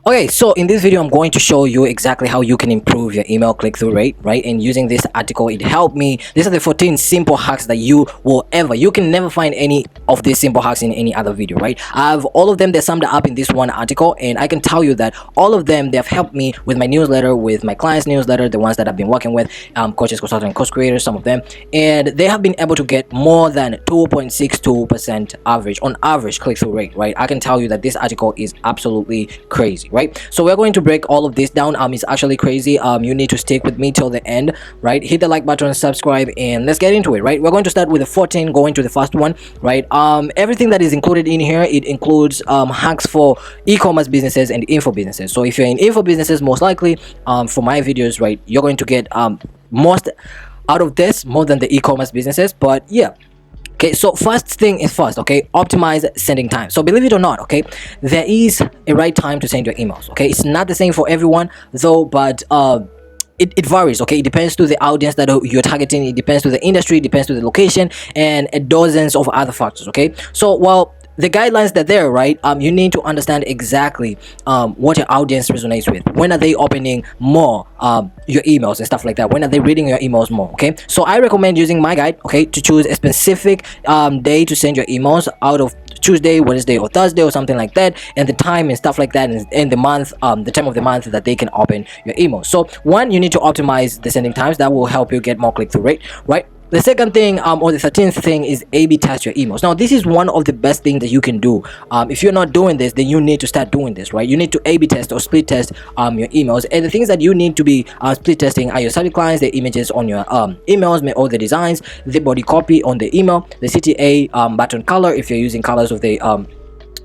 Okay, so in this video, I'm going to show you exactly how you can improve your email click-through rate, right? And using this article, it helped me. These are the 14 simple hacks that you can never find any of these simple hacks in any other video, right? I have all of them. They're summed up in this one article, and I can tell you that all of them, they have helped me with my newsletter, with my clients' newsletter, the ones that I've been working with, coaches, consultants, course creators, some of them, and they have been able to get more than 2.62% average on average click-through rate, right? I can tell you that this article is absolutely crazy, right? So we're going to break all of this down. It's actually crazy. You need to stick with me till the end, right? Hit the like button, subscribe, and let's get into it, right? We're going to start with the 14, going to the first one, right? Everything that is included in here, it includes hacks for e-commerce businesses and info businesses. So if you're in info businesses, most likely for my videos, right, you're going to get most out of this more than the e-commerce businesses. But yeah, okay, so first thing is first, okay, optimize sending time. So believe it or not, okay, there is a right time to send your emails, okay? It's not the same for everyone though, but it varies, okay? It depends to the audience that you're targeting, it depends to the industry, it depends to the location, and dozens of other factors, okay? So while the guidelines that there, right, you need to understand exactly what your audience resonates with. When are they opening more your emails and stuff like that? When are they reading your emails more? Okay, so I recommend using my guide, okay, to choose a specific day to send your emails out of Tuesday, Wednesday, or Thursday, or something like that, and the time and stuff like that, and the month, the time of the month that they can open your emails. So one, you need to optimize the sending times. That will help you get more click-through rate, right? The second thing, or the 13th thing, is A/B test your emails. Now, this is one of the best things that you can do. If you're not doing this, then you need to start doing this, right? You need to A/B test or split test your emails. And the things that you need to be split testing are your subject lines, the images on your emails, all the designs, the body copy on the email, the CTA button color, if you're using colors of the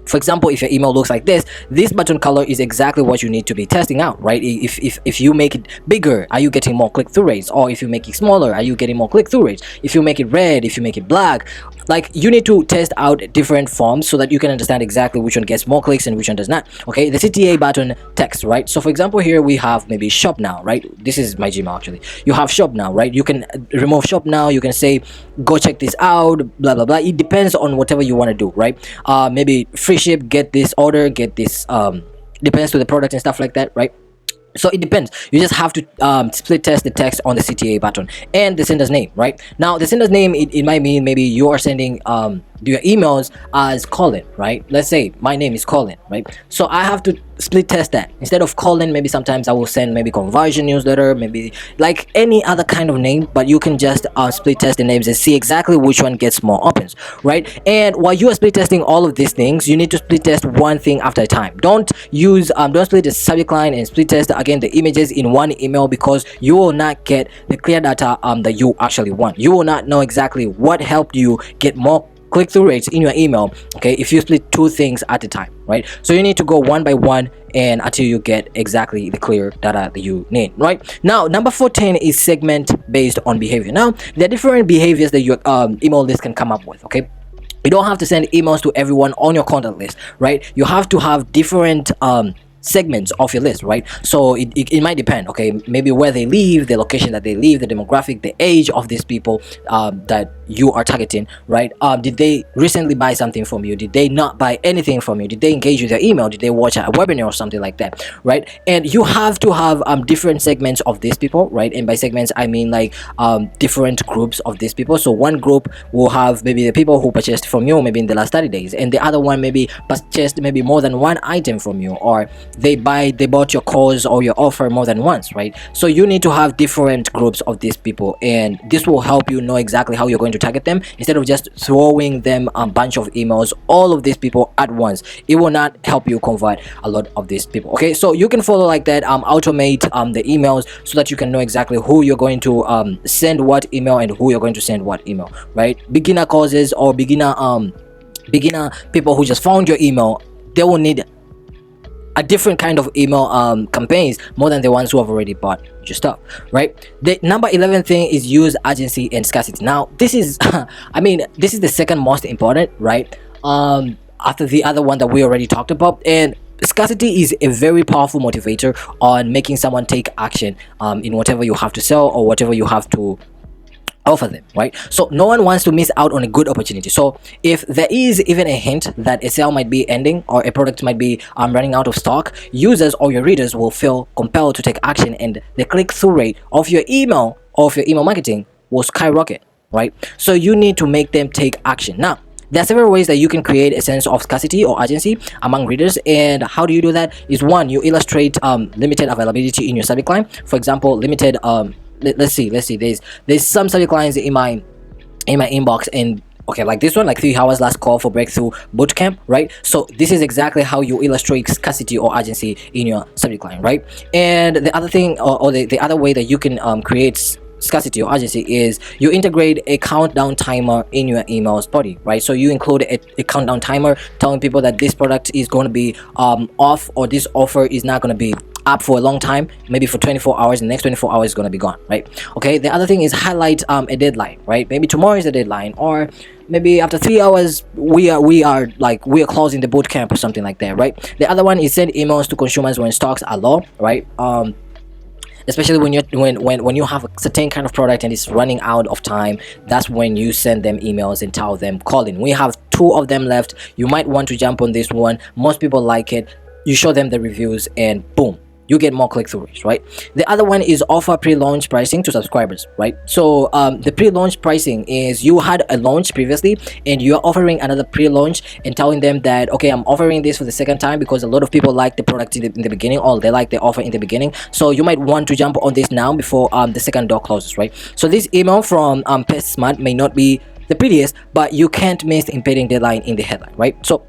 for example, if your email looks like this button color is exactly what you need to be testing out, right? If you make it bigger, are you getting more click-through rates? Or if you make it smaller, are you getting more click-through rates? If you make it red, if you make it black, like, you need to test out different forms so that you can understand exactly which one gets more clicks and which one does not. Okay, the CTA button text, right? So for example, here we have maybe shop now, right? This is my Gmail actually. You have shop now, right? You can remove shop now, you can say go check this out, blah blah blah. It depends on whatever you want to do, right? Maybe free ship, get this order, get this, depends to the product and stuff like that, right? So it depends. You just have to split test the text on the CTA button and the sender's name, right? Now the sender's name, it might mean maybe you are sending your emails as Colin, right? Let's say my name is Colin, right? So I have to split test that. Instead of Colin, maybe sometimes I will send maybe conversion newsletter, maybe like any other kind of name, but you can just split test the names and see exactly which one gets more opens, right? And while you are split testing all of these things, you need to split test one thing after a time. Don't split the subject line and split test again the images in one email, because you will not get the clear data that you actually want. You will not know exactly what helped you get more click-through rates in your email, okay, if you split two things at a time, right? So you need to go one by one and until you get exactly the clear data that you need, right? Now number 14 is segment based on behavior. Now there are different behaviors that your email list can come up with, okay? You don't have to send emails to everyone on your contact list, right? You have to have different segments of your list, right? So it might depend, okay, maybe where they live, the location that they live, the demographic, the age of these people that you are targeting, right? Did they recently buy something from you? Did they not buy anything from you? Did they engage with your email? Did they watch a webinar or something like that, right? And you have to have different segments of these people, right? And by segments I mean like different groups of these people. So one group will have maybe the people who purchased from you maybe in the last 30 days, and the other one maybe purchased maybe more than one item from you, or they bought your course or your offer more than once, right? So you need to have different groups of these people, and this will help you know exactly how you're going to target them instead of just throwing them a bunch of emails, all of these people at once. It will not help you convert a lot of these people, okay? So you can follow like that, automate the emails so that you can know exactly who you're going to send what email and who you're going to send what email, right? Beginner courses or beginner people who just found your email, they will need a different kind of email campaigns more than the ones who have already bought your stuff, right? The number 11 thing is use urgency and scarcity. Now this is I mean, this is the second most important, right, after the other one that we already talked about. And scarcity is a very powerful motivator on making someone take action in whatever you have to sell or whatever you have to offer them, right? So no one wants to miss out on a good opportunity. So if there is even a hint that a sale might be ending or a product might be running out of stock, users or your readers will feel compelled to take action, and the click-through rate of your email marketing will skyrocket, right? So you need to make them take action. Now, there are several ways that you can create a sense of scarcity or urgency among readers. And how do you do that? Is one, you illustrate limited availability in your subject line. For example, limited let's see, there's some subject lines in my inbox, and okay, like this one, like 3 hours last call for breakthrough bootcamp, right? So this is exactly how you illustrate scarcity or urgency in your subject line, right? And the other thing, or the other way that you can create scarcity or urgency is you integrate a countdown timer in your emails body, right? So you include a countdown timer telling people that this product is going to be off, or this offer is not going to be up for a long time, maybe for 24 hours. The next 24 hours is going to be gone, right? Okay, the other thing is highlight a deadline, right? Maybe tomorrow is the deadline, or maybe after 3 hours we are closing the boot camp or something like that, right? The other one is send emails to consumers when stocks are low, right? Especially when you have a certain kind of product and it's running out of time, that's when you send them emails and tell them, call in, we have 2 of them left, you might want to jump on this one, most people like it. You show them the reviews, and boom, you get more click-through rates, right? The other one is offer pre-launch pricing to subscribers, right? So the pre-launch pricing is you had a launch previously and you're offering another pre-launch and telling them that, okay, I'm offering this for the second time because a lot of people like the product in the beginning, or they like the offer in the beginning, so you might want to jump on this now before the second door closes, right? So this email from PestSmart may not be the prettiest, but you can't miss the impending deadline in the headline, right? So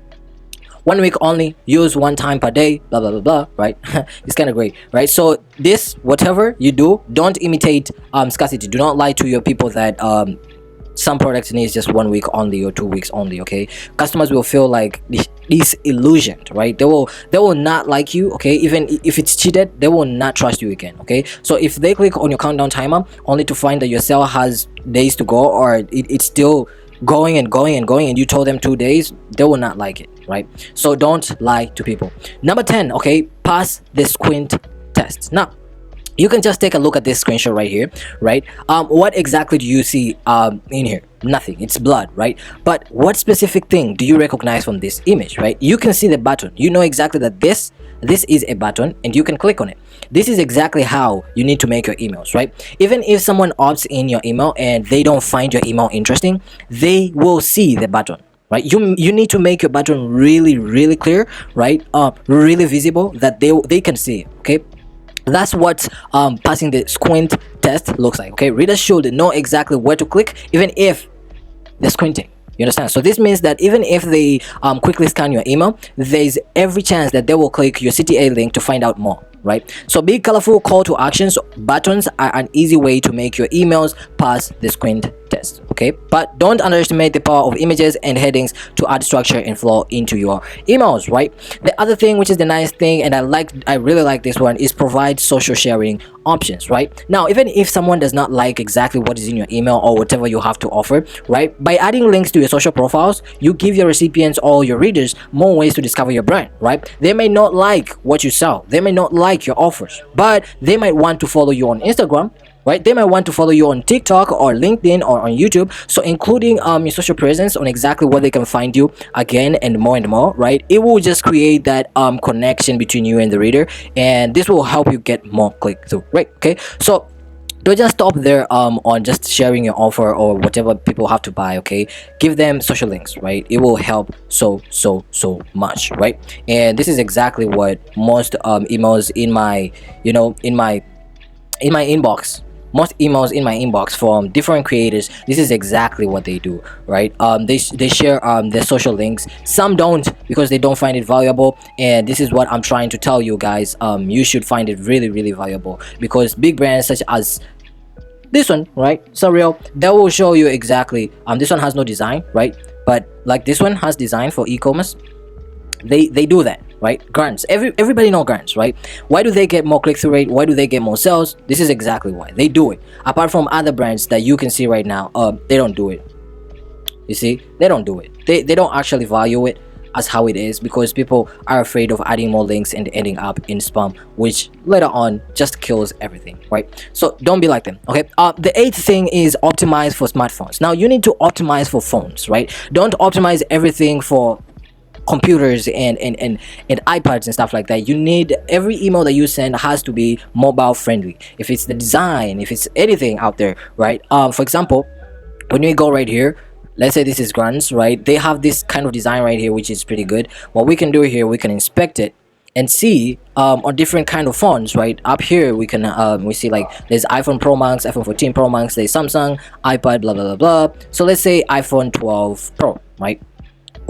1 week only, use 1 time per day, blah blah blah blah, right? It's kind of great, right? So this, whatever you do, don't imitate scarcity. Do not lie to your people that some products needs just 1 week only or 2 weeks only. Okay, customers will feel like disillusioned, right? They will not like you. Okay, even if it's cheated, they will not trust you again. Okay, so if they click on your countdown timer only to find that your sale has days to go, or it's still going and going and going, and you told them 2 days, they will not like it, right? So don't lie to people. Number 10, okay, pass the squint test. Now you can just take a look at this screenshot right here, right? What exactly do you see in here? Nothing, it's blood, right? But what specific thing do you recognize from this image, right? You can see the button, you know exactly that this is a button and you can click on it. This is exactly how you need to make your emails, right? Even if someone opts in your email and they don't find your email interesting, they will see the button, right? You need to make your button really clear, right? Really visible, that they can see it. Okay, that's what passing the squint test looks like. Okay, readers should know exactly where to click, even if they're squinting. You understand? So this means that even if they quickly scan your email, there's every chance that they will click your CTA link to find out more, right? So big colorful call to actions buttons are an easy way to make your emails pass the squint test. Okay, but don't underestimate the power of images and headings to add structure and flow into your emails, right? The other thing, which is the nice thing, and I really like this one, is provide social sharing options, right? Now, even if someone does not like exactly what is in your email or whatever you have to offer, right, by adding links to your social profiles, you give your recipients or your readers more ways to discover your brand, right? They may not like what you sell, they may not like your offers, but they might want to follow you on Instagram, right? They might want to follow you on TikTok or LinkedIn or on YouTube. So including your social presence on exactly where they can find you again and more, right? It will just create that connection between you and the reader, and this will help you get more click through, right? Okay, so don't just stop there on just sharing your offer or whatever people have to buy. Okay, give them social links, right? It will help so much, right? And this is exactly what most emails in my inbox, most emails in my inbox from different creators, this is exactly what they do, right? They share their social links. Some don't, because they don't find it valuable, and this is what I'm trying to tell you guys. You should find it really valuable, because big brands such as this one, right, Surreal, they will show you exactly this one has no design, right? But like this one has design for e-commerce. They do that, right? Grants, everybody know grants, right? Why do they get more click-through rate? Why do they get more sales? This is exactly why they do it. Apart from other brands that you can see right now, they don't do it. You see, they don't do it. They don't actually value it. as how it is, because people are afraid of adding more links and ending up in spam, which later on just kills everything, right? So don't be like them. Okay, the eighth thing is optimize for smartphones. Now you need to optimize for phones, right? Don't optimize everything for computers and iPads and stuff like that. You need, every email that you send has to be mobile friendly. If it's the design, if it's anything out there, right? For example, when we go right here, let's say this is grants, right? They have this kind of design right here, which is pretty good. What we can do here, we can inspect it and see on different kind of phones, right? Up here we can we see like there's iPhone Pro Max, iPhone 14 Pro Max, there's Samsung, iPad, blah blah blah blah. So let's say iPhone 12 Pro, right?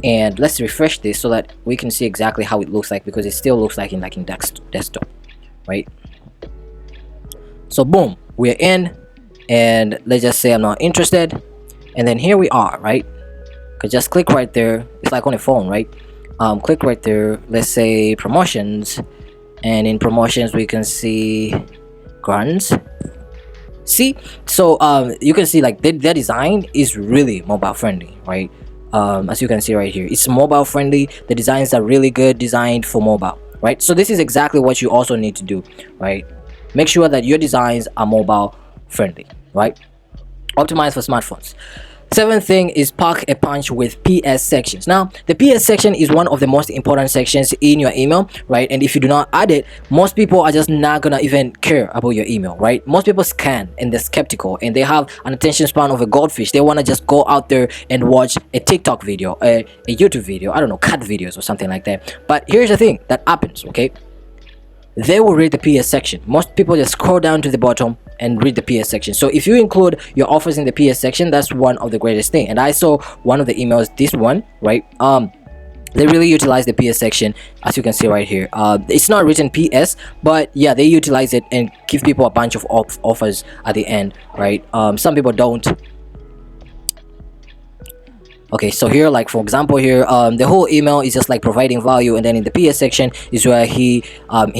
And let's refresh this so that we can see exactly how it looks like, because it still looks like in desktop, right? So boom, we're in, and let's just say I'm not interested, and then here we are, right? Could just click right there. It's like on a phone, right? Click right there, let's say promotions, and in promotions we can see grants. See, so you can see like their design is really mobile friendly, right? As you can see right here, it's mobile friendly. The designs are really good, designed for mobile, right? So this is exactly what you also need to do, right? Make sure that your designs are mobile friendly, right? Optimize for smartphones. Seventh thing is pack a punch with PS sections. Now, the PS section is one of the most important sections in your email, right? And if you do not add it, most people are just not gonna even care about your email, right? Most people scan and they're skeptical, and they have an attention span of a goldfish. They want to just go out there and watch a TikTok video, a YouTube video, I don't know, cat videos or something like that. But here's the thing that happens, okay? They will read the PS section. Most people just scroll down to the bottom and read the PS section. So if you include your offers in the PS section, that's one of the greatest thing. And I saw one of the emails, this one, right? They really utilize the PS section, as you can see right here. It's not written PS, but yeah, they utilize it and give people a bunch of offers at the end, right? Some people don't. Okay, so here, like for example here, the whole email is just like providing value, and then in the PS section is where he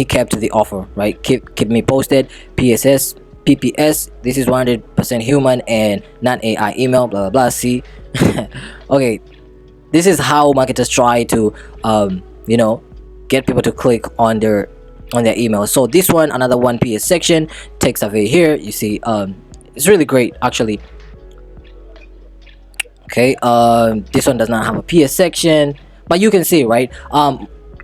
kept the offer, right? Keep me posted, PSS, PPS, this is 100% human and non-AI email, blah blah blah. See, okay, this is how marketers try to you know, get people to click on their email. So this one, another one, PS section, text away here, you see, it's really great actually. Okay, this one does not have a PS section, but you can see, right?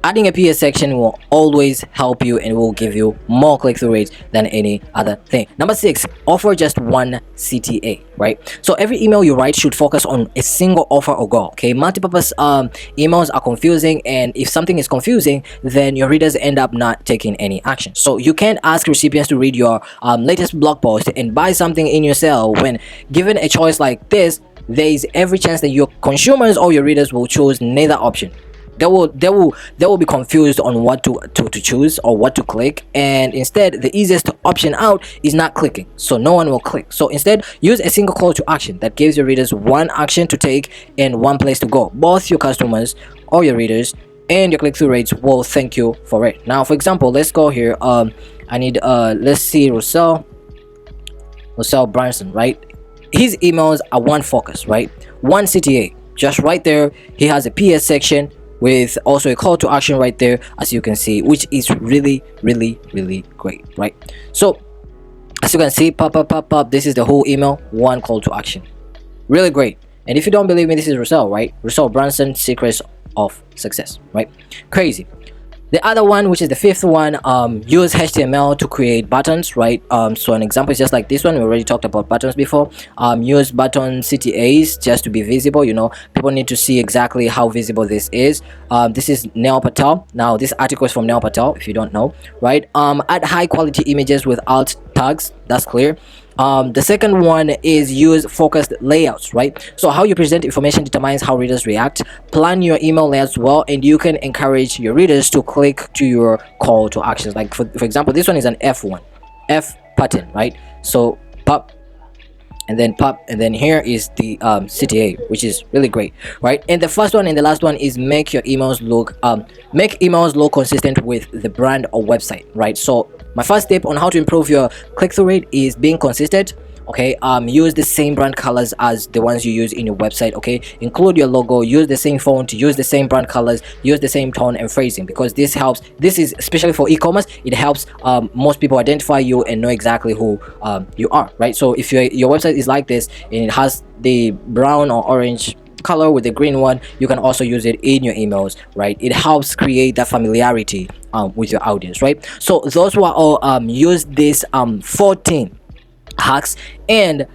Adding a PS section will always help you and will give you more click-through rates than any other thing. Number 6, offer just one CTA, right? So every email you write should focus on a single offer or goal. Okay, multi-purpose emails are confusing, and if something is confusing, then your readers end up not taking any action. So you can't ask recipients to read your latest blog post and buy something in your sale. When given a choice like this, there is every chance that your consumers or your readers will choose neither option. They will be confused on what to choose or what to click, and instead the easiest option out is not clicking, so no one will click. So instead, use a single call to action that gives your readers one action to take and one place to go. Both your customers or your readers and your click-through rates will thank you for it. Now for example, let's go here. I need let's see, Russell Brunson, right? His emails are one focus, right? One CTA, just right there. He has a PS section with also a call to action right there, as you can see, which is really great, right? So as you can see, pop, this is the whole email, one call to action, really great. And if you don't believe me, this is Russell, right? Russell Brunson, Secrets of Success, right? Crazy. The other one, which is the fifth one, use HTML to create buttons, right? So an example is just like this one. We already talked about buttons before. Use button CTAs just to be visible. You know, people need to see exactly how visible this is. This is Neil Patel. Now, this article is from Neil Patel, if you don't know, right? Add high quality images with alt tags. That's clear. The second one is use focused layouts, right? So how you present information determines how readers react. Plan your email layouts well, and you can encourage your readers to click to your call to actions. Like for example, this one is an F1, F pattern, right? So pop, and then here is the CTA, which is really great, right? And the first one and the last one is make your emails look consistent with the brand or website, right? So my first tip on how to improve your click-through rate is being consistent. okay. Use the same brand colors as the ones you use in your website, okay. Include your logo, use the same font, use the same brand colors, use the same tone and phrasing, because this helps. This is especially for e-commerce. It helps most people identify you and know exactly who you are, right? So if your website is like this and it has the brown or orange color with the green one, you can also use it in your emails, right? It helps create that familiarity with your audience, right? So those who are all use this 14 hacks, and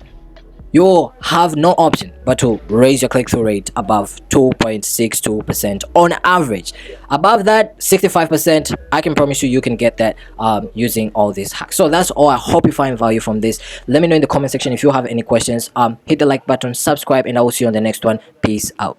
you'll have no option but to raise your click-through rate above 2.62% on average. Above that, 65%, I can promise you, you can get that using all these hacks. So that's all. I hope you find value from this. Let me know in the comment section if you have any questions. Hit the like button, subscribe, and I will see you on the next one. Peace out.